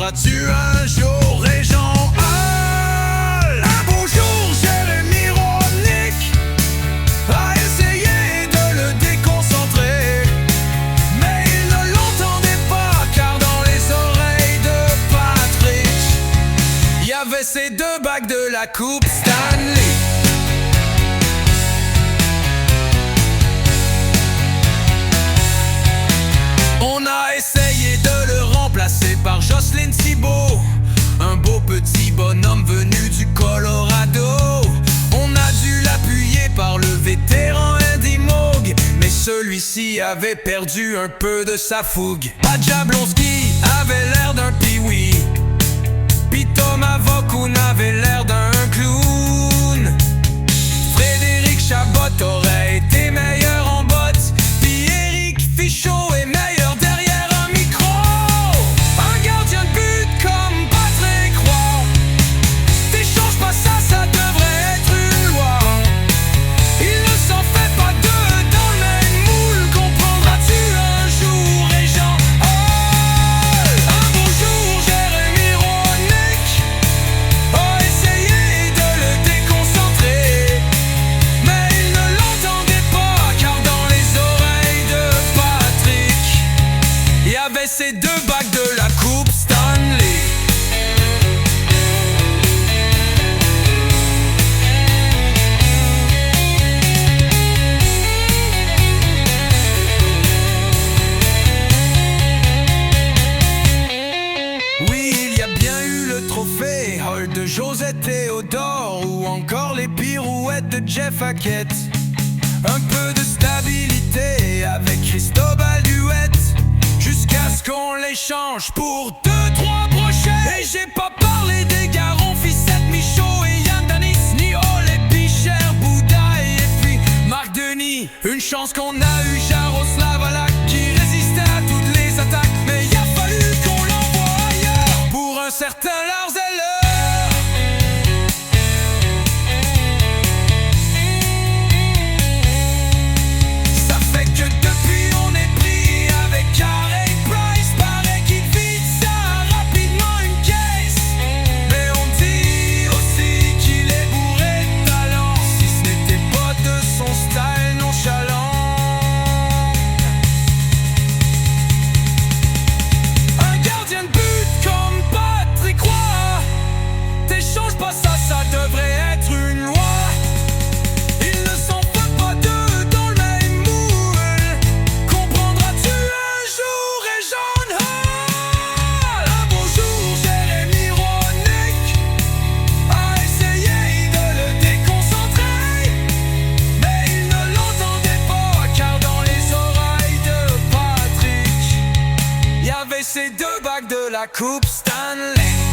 comprendras-tu un jour, Régent Hall? Un beau jour, Jérémy Ronick a essayé de le déconcentrer, mais il ne l'entendait pas, car dans les oreilles de Patrick, il y avait ces deux bagues de la Coupe Stanley. On a essayé de le remplacer par Jocelyn Thibault, un beau petit bonhomme venu du Colorado. On a dû l'appuyer par le vétéran Andy Moog, mais celui-ci avait perdu un peu de sa fougue. Pat Jablonski avait l'air d'un pee-wee, puis Thomas Vokoun avait l'air d'un clown. Frédéric Chabot aurait été meilleur en botte, puis Éric Fichot est meilleur derrière un micro. Un gardien de but comme Patrick Roy, t'échanges pas ça, ça devrait être une loi. Il ne s'en fait pas deux dans le même moule, comprendras-tu un jour, Régent Hall? Un beau jour, Jérémy Ronick a essayé de le déconcentrer, mais il ne l'entendait pas, car dans les oreilles de Patrick, il y avait ces deux bagues de la Coupe Stanley. Oui, il y a bien eu le trophée Hall de José Théodore, ou encore les pirouettes de Jeff Hackett. Un peu de stabilité avec Cristobal Duette, jusqu'à ce qu'on l'échange pour 2-3 brochets. Et j'ai pas parlé des Garons, Fissette, Michaud et Yann Danis, ni Olé, Picher, Boudaille et puis Marc Denis. Une chance qu'on a eu Jaroslav Alak qui résistait à toutes les attaques, mais il a fallu qu'on l'envoie ailleurs pour un certain Lars Eller. Ça fait que depuis on est pris avec Carey Price, paraît qu'il vide ça rapidement une caisse, mais on dit aussi qu'il est bourré de talent, si ce n'était pas de son style nonchalant. Un gardien de but comme Patrick Roy, t'échanges pas ça, ça devrait être une loi. Il ne s'en fait pas deux dans le même moule, comprendras-tu un jour, Régent Hall? Un beau jour, Jérémy Ronick a essayé de le déconcentrer, mais il ne l'entendait pas, car dans les oreilles de Patrick, il y avait ces deux bagues de la Coupe Stanley.